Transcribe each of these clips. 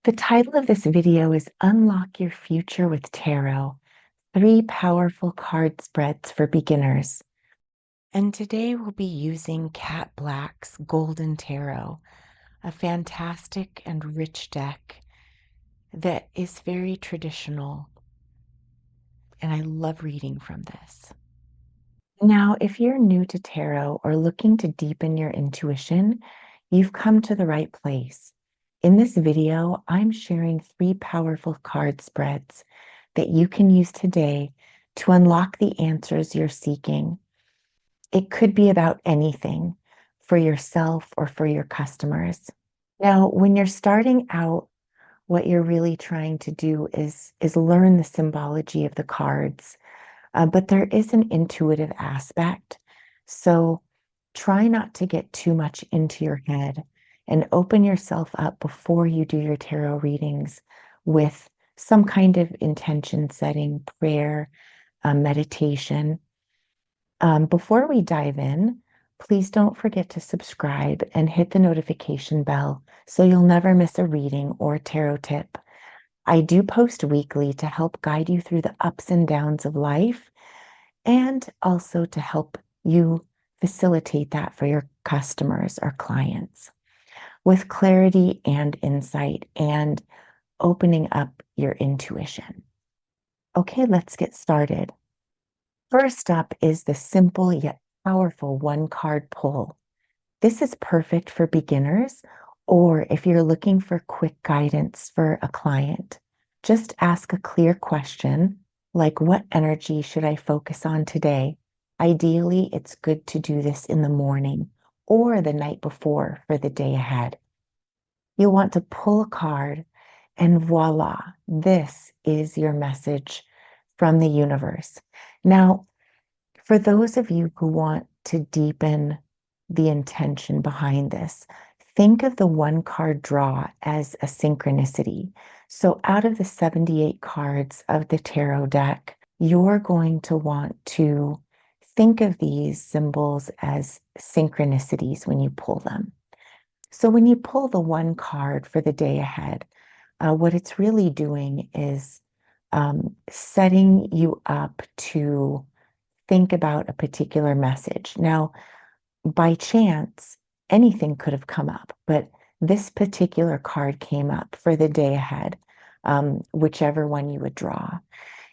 The title of this video is Unlock Your Future with Tarot, 3 Powerful Card Spreads for Beginners. And today we'll be using Cat Black's Golden Tarot, a fantastic and rich deck that is very traditional, and I love reading from this. Now, if you're new to tarot or looking to deepen your intuition, you've come to the right place. In this video, I'm sharing 3 powerful card spreads that you can use today to unlock the answers you're seeking. It could be about anything for yourself or for your customers. Now, when you're starting out, what you're really trying to do is learn the symbology of the cards. But there is an intuitive aspect. So try not to get too much into your head and open yourself up before you do your tarot readings with some kind of intention setting, prayer, meditation. Before we dive in, please don't forget to subscribe and hit the notification bell so you'll never miss a reading or tarot tip. I do post weekly to help guide you through the ups and downs of life and also to help you facilitate that for your customers or clients with clarity and insight and opening up your intuition. Okay, let's get started. First up is the simple yet powerful 1-card pull. This is perfect for beginners or if you're looking for quick guidance for a client. Just ask a clear question like, what energy should I focus on today? Ideally, it's good to do this in the morning or the night before for the day ahead. You'll want to pull a card and voila, this is your message from the universe. Now, for those of you who want to deepen the intention behind this, think of the 1-card draw as a synchronicity. So out of the 78 cards of the tarot deck, you're going to want to think of these symbols as synchronicities when you pull them. So when you pull the 1 card for the day ahead, what it's really doing is setting you up to think about a particular message. Now, by chance, anything could have come up, but this particular card came up for the day ahead, whichever one you would draw.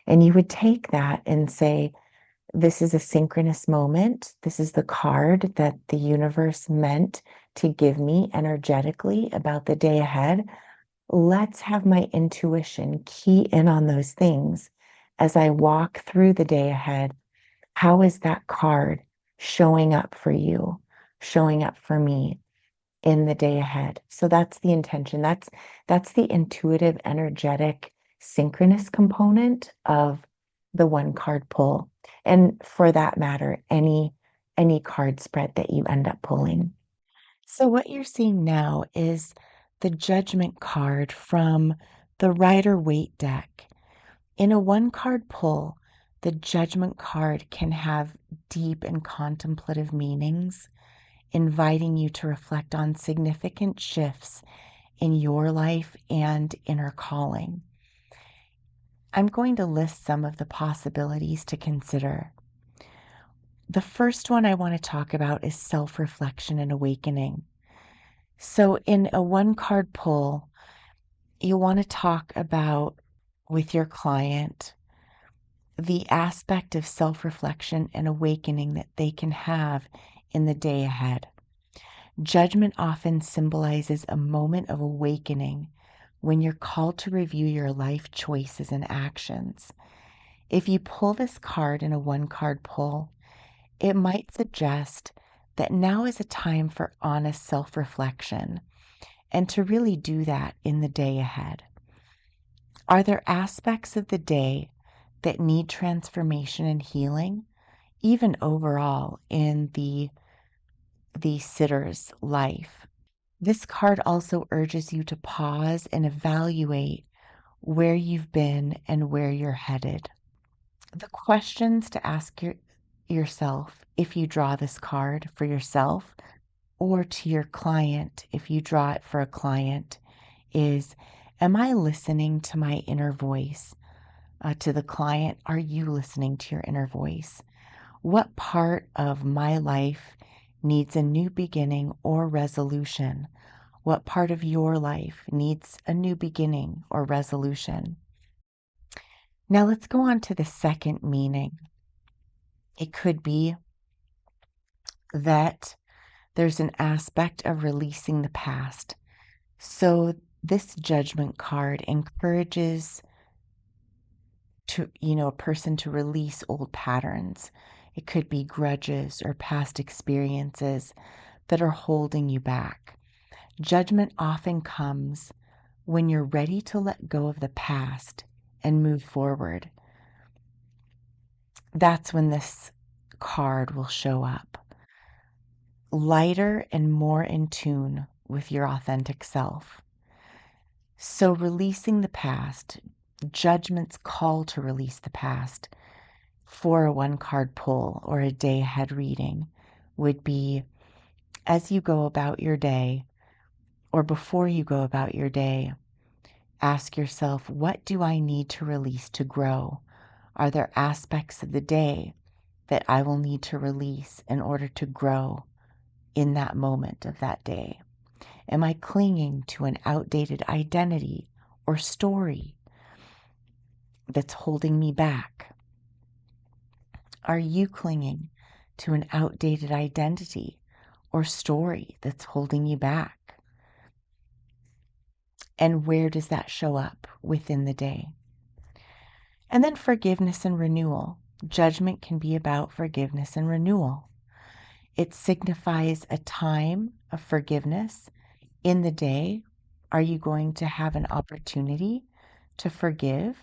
And you would take that and say, this is a synchronous moment. This is the card that the universe meant to give me energetically about the day ahead. Let's have my intuition key in on those things as I walk through the day ahead. How is that card showing up for you, showing up for me in the day ahead? So that's the intention. That's the intuitive, energetic, synchronous component of the 1-card pull. And for that matter, any card spread that you end up pulling. So what you're seeing now is the Judgment card from the Rider-Waite deck. In a 1-card pull, the Judgment card can have deep and contemplative meanings, inviting you to reflect on significant shifts in your life and inner calling. I'm going to list some of the possibilities to consider. The first one I want to talk about is self-reflection and awakening. So in a 1-card pull, you want to talk about with your client the aspect of self-reflection and awakening that they can have in the day ahead. Judgment often symbolizes a moment of awakening when you're called to review your life choices and actions. If you pull this card in a 1-card pull, it might suggest that now is a time for honest self-reflection and to really do that in the day ahead. Are there aspects of the day that need transformation and healing, even overall in the sitter's life? This card also urges you to pause and evaluate where you've been and where you're headed. The questions to ask yourself if you draw this card for yourself or to your client if you draw it for a client is, Am I listening to my inner voice? To the client, are you listening to your inner voice? What part of my life needs a new beginning or resolution? What part of your life needs a new beginning or resolution? Now let's go on to the second meaning. It could be that there's an aspect of releasing the past. So this judgment card encourages a person to release old patterns. It could be grudges or past experiences that are holding you back. Judgment often comes when you're ready to let go of the past and move forward. That's when this card will show up. Lighter and more in tune with your authentic self. So, releasing the past, judgment's call to release the past for a one card pull or a day ahead reading would be as you go about your day or before you go about your day, ask yourself, what do I need to release to grow? Are there aspects of the day that I will need to release in order to grow in that moment of that day? Am I clinging to an outdated identity or story that's holding me back? Are you clinging to an outdated identity or story that's holding you back? And where does that show up within the day? And then forgiveness and renewal. Judgment can be about forgiveness and renewal. It signifies a time of forgiveness in the day. Are you going to have an opportunity to forgive?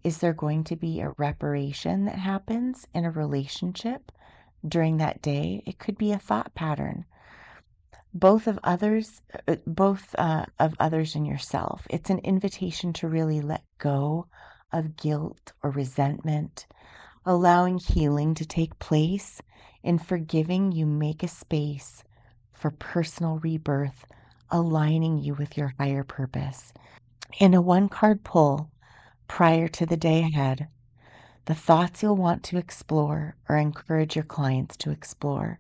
Is there going to be a reparation that happens in a relationship during that day? It could be a thought pattern, both of others and yourself. It's an invitation to really let go of guilt or resentment, allowing healing to take place. In forgiving, you make a space for personal rebirth, aligning you with your higher purpose. In a one card pull prior to the day ahead, the thoughts you'll want to explore or encourage your clients to explore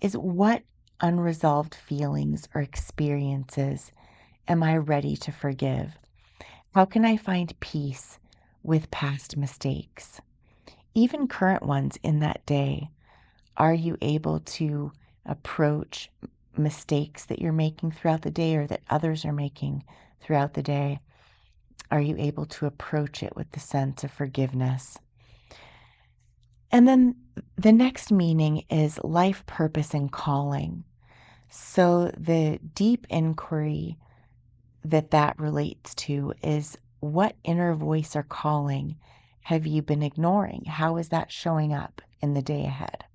is, what unresolved feelings or experiences am I ready to forgive? How can I find peace with past mistakes? Even current ones in that day. Are you able to approach mistakes that you're making throughout the day or that others are making throughout the day? Are you able to approach it with the sense of forgiveness? And then the next meaning is life purpose and calling. So the deep inquiry that relates to is, what inner voice or calling have you been ignoring? How is that showing up in the day ahead?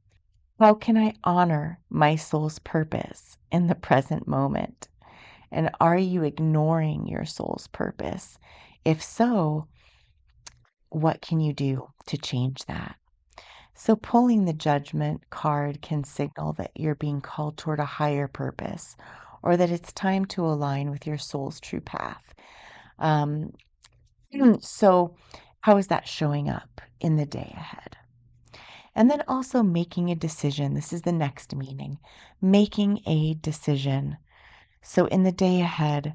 How can I honor my soul's purpose in the present moment? And are you ignoring your soul's purpose? If so, what can you do to change that? So, pulling the judgment card can signal that you're being called toward a higher purpose or that it's time to align with your soul's true path. Um, so, how is that showing up in the day ahead? And then also making a decision. This is the next meaning, making a decision. So, in the day ahead,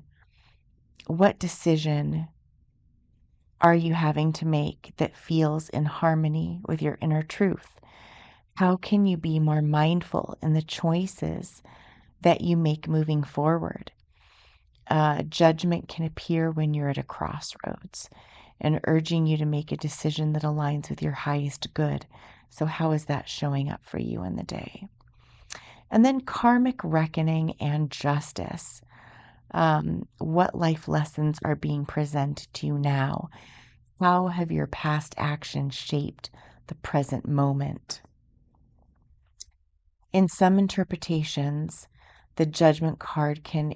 what decision are you having to make that feels in harmony with your inner truth? How can you be more mindful in the choices that you make moving forward? Judgment can appear when you're at a crossroads and urging you to make a decision that aligns with your highest good. So, how is that showing up for you in the day? And then karmic reckoning and justice. What life lessons are being presented to you now? How have your past actions shaped the present moment? In some interpretations, the judgment card can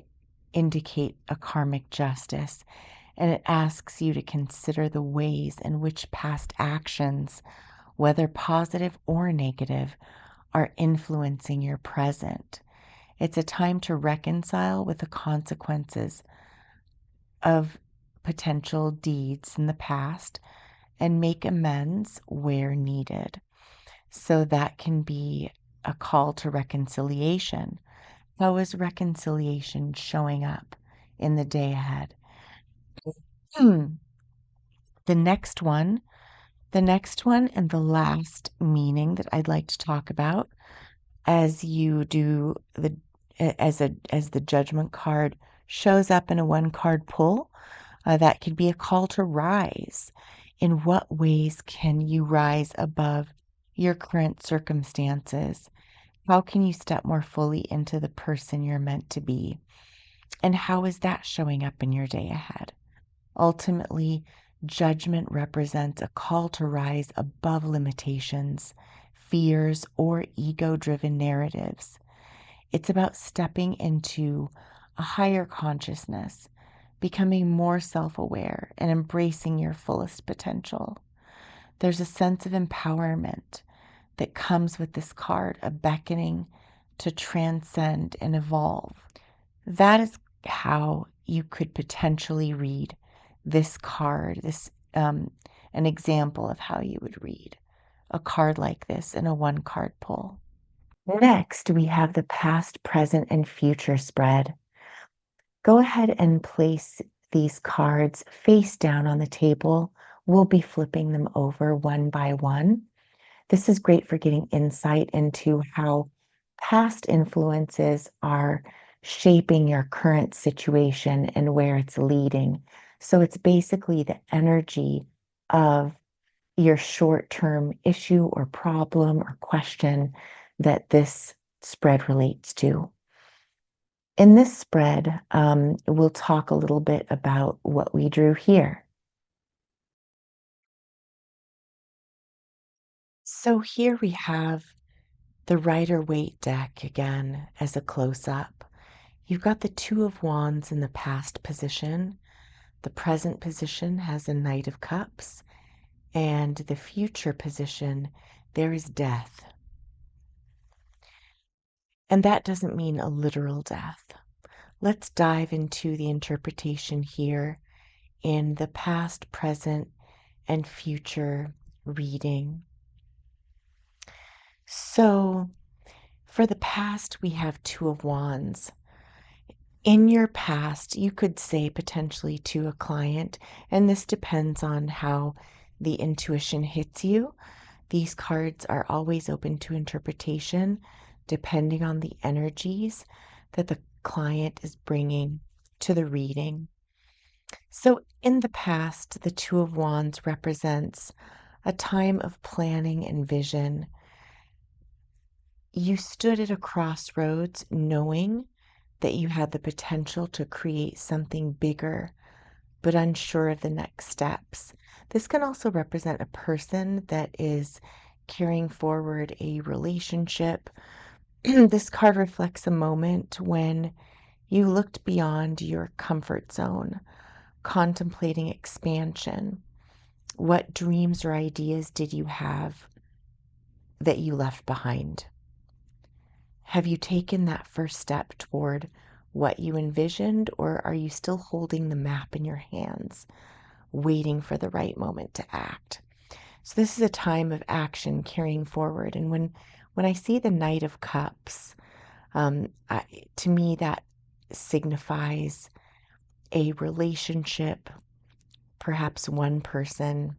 indicate a karmic justice, and it asks you to consider the ways in which past actions, whether positive or negative, are influencing your present. It's a time to reconcile with the consequences of potential deeds in the past and make amends where needed. So that can be a call to reconciliation. How is reconciliation showing up in the day ahead? Hmm. The next one, the next one, and the last meaning that I'd like to talk about as you do the as the judgment card shows up in a one card pull, that could be a call to rise. In what ways can you rise above your current circumstances? How can you step more fully into the person you're meant to be? And how is that showing up in your day ahead? Ultimately, judgment represents a call to rise above limitations, fears, or ego driven narratives. It's about stepping into a higher consciousness, becoming more self aware, and embracing your fullest potential. There's a sense of empowerment that comes with this card, a beckoning to transcend and evolve. That is how you could potentially read this card, an example of how you would read a card like this in a one card pull. Next, we have the past, present, and future spread. Go ahead and place these cards face down on the table. We'll be flipping them over one by one. This is great for getting insight into how past influences are shaping your current situation and where it's leading. So it's basically the energy of your short-term issue or problem or question that this spread relates to. In this spread, we'll talk a little bit about what we drew here. So here we have the Rider-Waite deck again as a close-up. You've got the Two of Wands in the past position. The present position has a Knight of Cups. And the future position, there is death. And that doesn't mean a literal death. Let's dive into the interpretation here in the past, present, and future reading. So for the past, we have Two of Wands. In your past, you could say potentially to a client, and this depends on how the intuition hits you. These cards are always open to interpretation depending on the energies that the client is bringing to the reading. So, in the past, the Two of Wands represents a time of planning and vision. You stood at a crossroads knowing that you had the potential to create something bigger, but unsure of the next steps. This can also represent a person that is carrying forward a relationship. This card reflects a moment when you looked beyond your comfort zone, contemplating expansion. What dreams or ideas did you have that you left behind? Have you taken that first step toward what you envisioned, or are you still holding the map in your hands, waiting for the right moment to act? So this is a time of action carrying forward. And when I see the Knight of Cups, to me that signifies a relationship, perhaps one person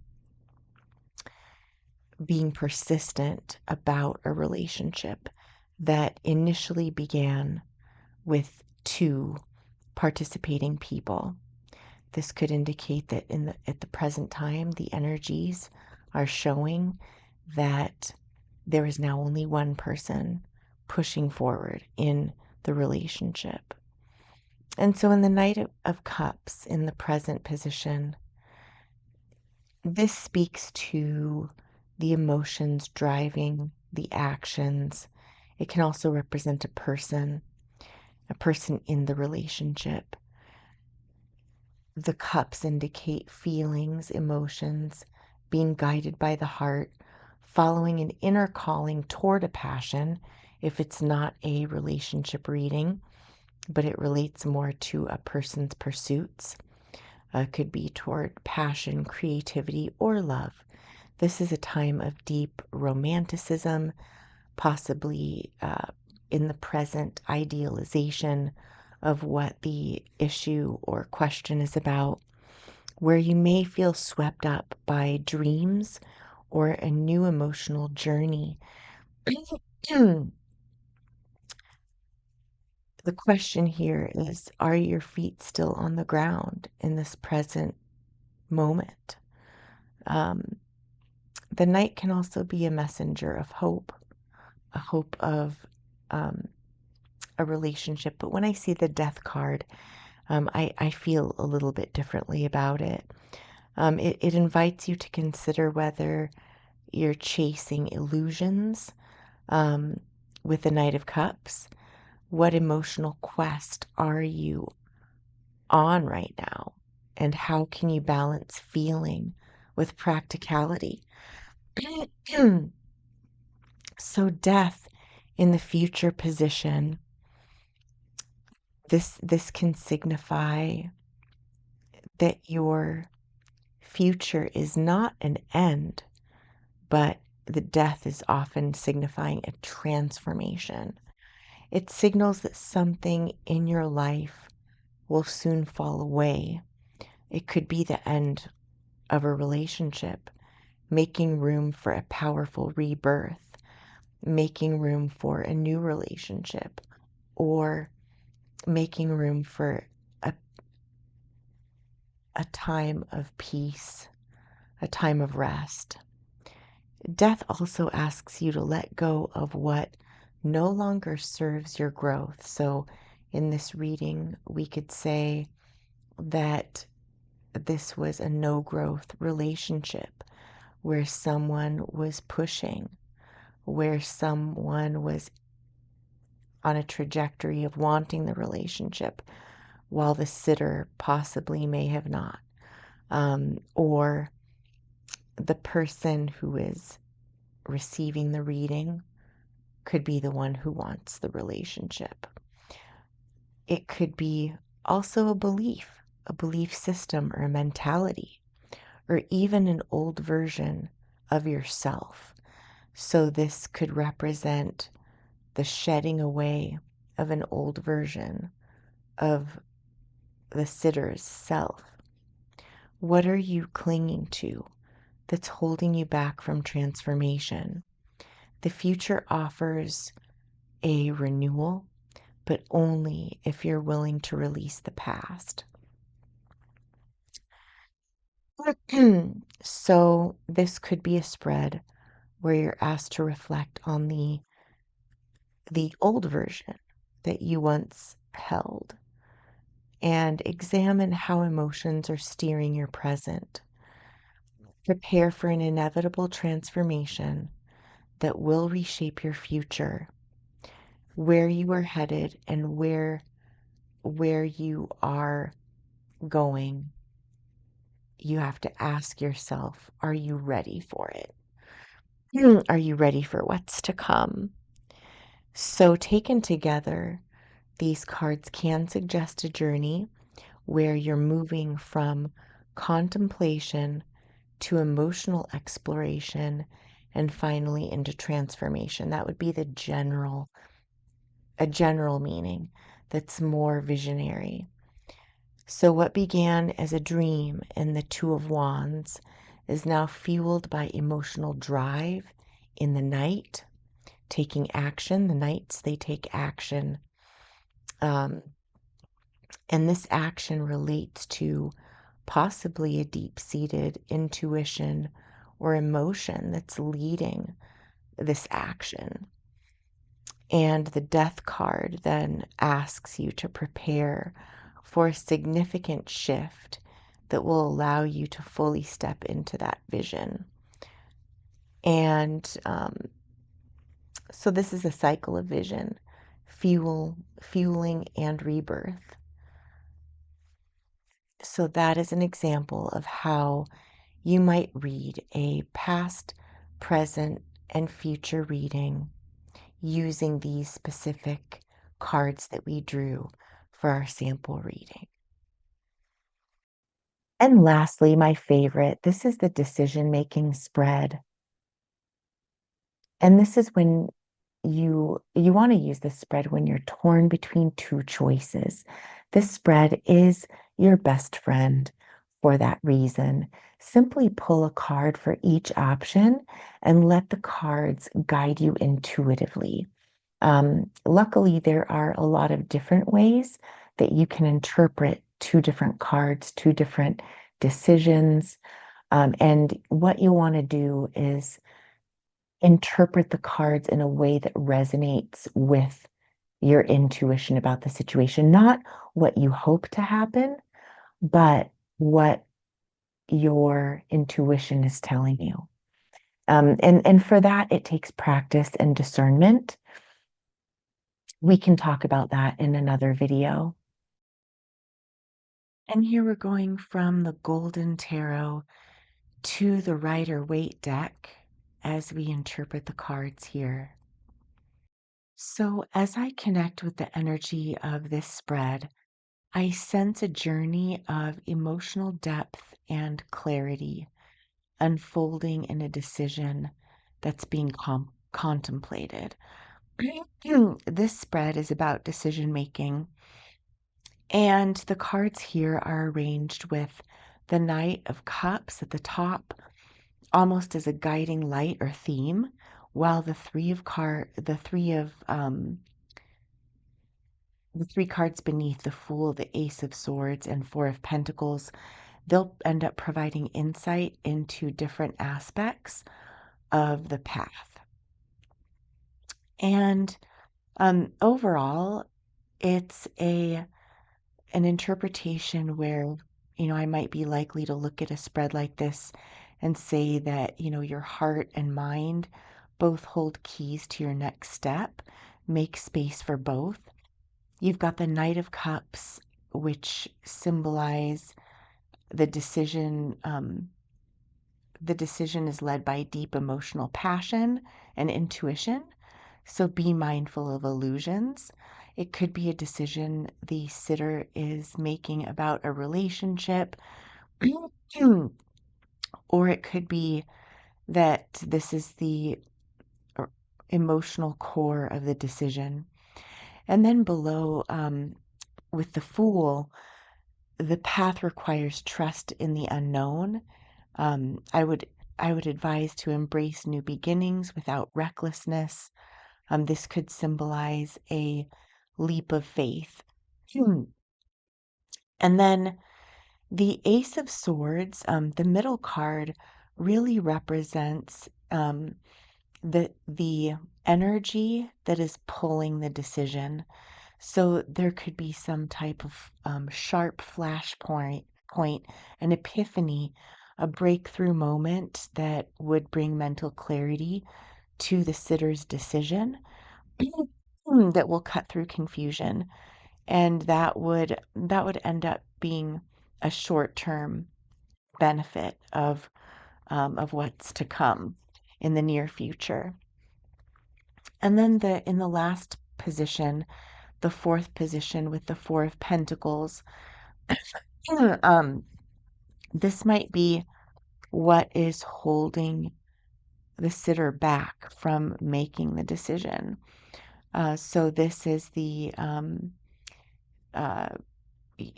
being persistent about a relationship that initially began with two participating people. This could indicate that at the present time, the energies are showing that there is now only one person pushing forward in the relationship. And so, in the Knight of Cups, in the present position, this speaks to the emotions driving the actions. It can also represent a person in the relationship. The cups indicate feelings, emotions, being guided by the heart, following an inner calling toward a passion, if it's not a relationship reading, but it relates more to a person's pursuits. Could be toward passion, creativity, or love. This is a time of deep romanticism, possibly in the present idealization of what the issue or question is about, where you may feel swept up by dreams or a new emotional journey. The question here is, are your feet still on the ground in this present moment? Um, the knight can also be a messenger of hope, a hope of um, a relationship. But when I see the death card, I feel a little bit differently about it. It invites you to consider whether you're chasing illusions um, with the Knight of Cups. What emotional quest are you on right now? And how can you balance feeling with practicality? So, death in the future position, this can signify that your future is not an end, but the death is often signifying a transformation. It signals that something in your life will soon fall away. It could be the end of a relationship, making room for a powerful rebirth, making room for a new relationship, or making room for a, a time of peace, a time of rest. Death also asks you to let go of what no longer serves your growth. So, in this reading, we could say that this was a no growth relationship where someone was pushing, where someone was on a trajectory of wanting the relationship, while the sitter possibly may have not. Or the person who is receiving the reading could be the one who wants the relationship. It could be also a belief system or a mentality, or even an old version of yourself. So this could represent the shedding away of an old version of the sitter's self. What are you clinging to that's holding you back from transformation? The future offers a renewal, but only if you're willing to release the past. So, this could be a spread where you're asked to reflect on the old version that you once held and examine how emotions are steering your present. Prepare for an inevitable transformation that will reshape your future, where you are headed and where you are going. You have to ask yourself, are you ready for it? Are you ready for what's to come? So, taken together, these cards can suggest a journey where you're moving from contemplation to emotional exploration and finally into transformation. That would be a general meaning that's more visionary. So, what began as a dream in the Two of Wands is now fueled by emotional drive in the Knight, taking action. The Knights, they take action. Um, and this action relates to possibly a deep seated intuition or emotion that's leading this action. And the death card then asks you to prepare for a significant shift that will allow you to fully step into that vision. And so this is a cycle of vision, fueling, and rebirth. So that is an example of how you might read a past, present, and future reading using these specific cards that we drew for our sample reading. And lastly, my favorite, this is the decision-making spread. And this is when you want to use this spread when you're torn between two choices. This spread is your best friend for that reason. Simply pull a card for each option and let the cards guide you intuitively. Luckily, there are a lot of different ways that you can interpret two different cards, two different decisions. And what you want to do is interpret the cards in a way that resonates with your intuition about the situation, not what you hope to happen, but what your intuition is telling you. And for that, it takes practice and discernment. We can talk about that in another video. And here we're going from the Golden Tarot to the Rider-Waite deck as we interpret the cards here. So, as I connect with the energy of this spread, I sense a journey of emotional depth and clarity unfolding in a decision that's being contemplated. This spread is about decision making, and the cards here are arranged with the Knight of Cups at the top, almost as a guiding light or theme, while the three cards beneath, the Fool, the Ace of Swords, and Four of Pentacles, they'll end up providing insight into different aspects of the path. And overall, it's an interpretation where, I might be likely to look at a spread like this and say that, your heart and mind both hold keys to your next step. Make space for both. You've got the Knight of Cups, which symbolize the decision. The decision is led by deep emotional passion and intuition. So be mindful of illusions. It could be a decision the sitter is making about a relationship, or it could be that this is the emotional core of the decision. And then below, with the Fool, the path requires trust in the unknown. I would advise to embrace new beginnings without recklessness. This could symbolize a leap of faith. And then the Ace of Swords, the middle card, really represents the energy that is pulling the decision. So there could be some type of sharp point, an epiphany, a breakthrough moment that would bring mental clarity to the sitter's decision that will cut through confusion. And that would end up being a short-term benefit of what's to come in the near future. And then in the last position, the fourth position with the Four of Pentacles, this might be what is holding the sitter back from making the decision. So this is the uh,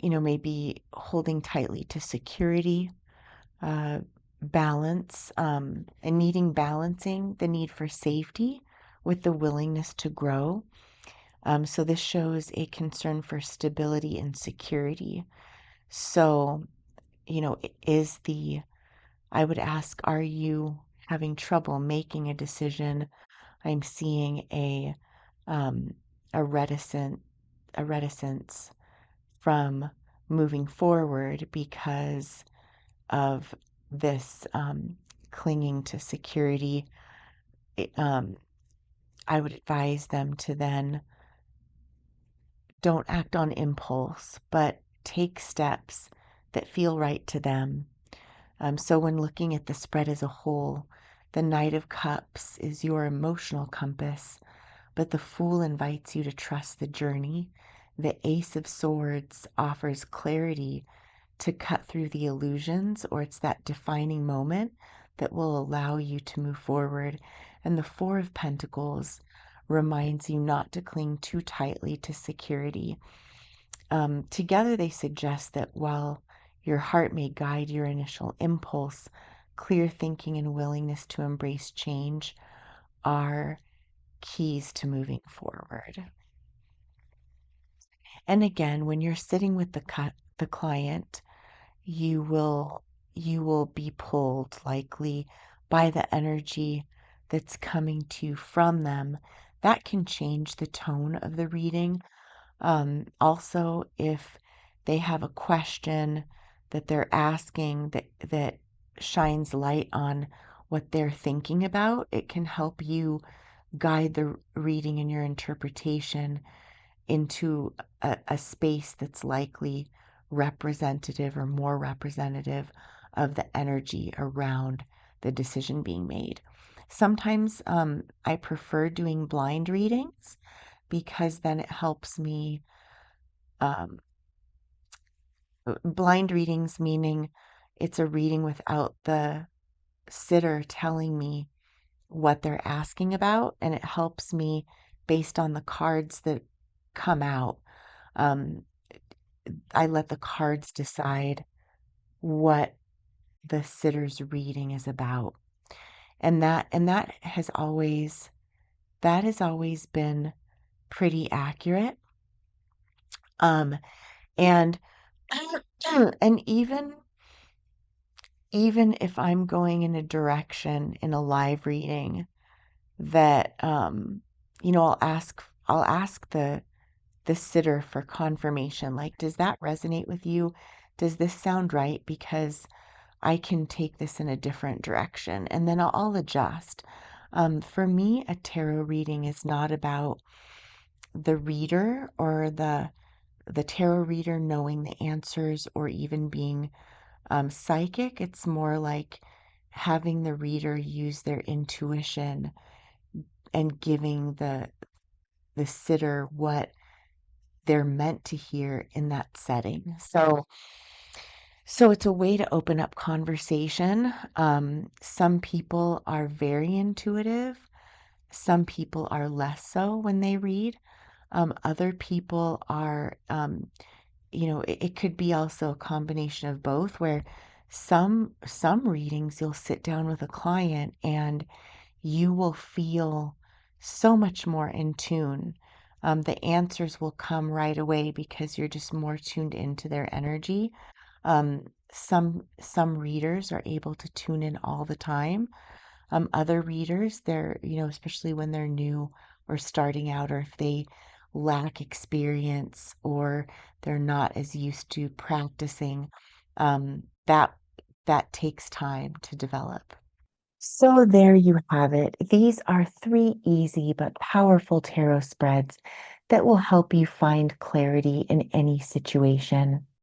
maybe holding tightly to security, balance, and needing balancing the need for safety with the willingness to grow. So this shows a concern for stability and security. So, I would ask, are you having trouble making a decision? I'm seeing um, a reticence from moving forward because of this clinging to security. I would advise them to then don't act on impulse, but take steps that feel right to them. So when looking at the spread as a whole, the Knight of Cups is your emotional compass, but the Fool invites you to trust the journey. The Ace of Swords offers clarity to cut through the illusions, or it's that defining moment that will allow you to move forward. And the Four of Pentacles reminds you not to cling too tightly to security. Together, they suggest that while your heart may guide your initial impulse, clear thinking and willingness to embrace change are keys to moving forward. And again, when you're sitting with the client, you will you will be pulled likely by the energy that's coming to you from them. That can change the tone of the reading. Also, if they have a question that they're asking that shines light on what they're thinking about, it can help you guide the reading and your interpretation into a space that's likely representative or more representative of the energy around the decision being made. Sometimes I prefer doing blind readings because then it helps me. Um, Blind readings meaning it's a reading without the sitter telling me what they're asking about, and it helps me based on the cards that come out. Um, I let the cards decide what the sitter's reading is about. And that has always been pretty accurate. Um, and and even if I'm going in a direction in a live reading that I'll ask the sitter for confirmation, like, does that resonate with you? Does this sound right? Because I can take this in a different direction, and then I'll adjust. For me, a tarot reading is not about the reader or the tarot reader knowing the answers or even being psychic. It's more like having the reader use their intuition and giving the sitter what they're meant to hear in that setting. So it's a way to open up conversation. Some people are very intuitive. Some people are less so when they read. Other people are, it could be also a combination of both, where some readings you'll sit down with a client and you will feel so much more in tune. The answers will come right away because you're just more tuned into their energy. Some readers are able to tune in all the time. Other readers, they're, especially when they're new or starting out, or if they lack experience or they're not as used to practicing, that takes time to develop. So there you have it. These are three easy but powerful tarot spreads that will help you find clarity in any situation.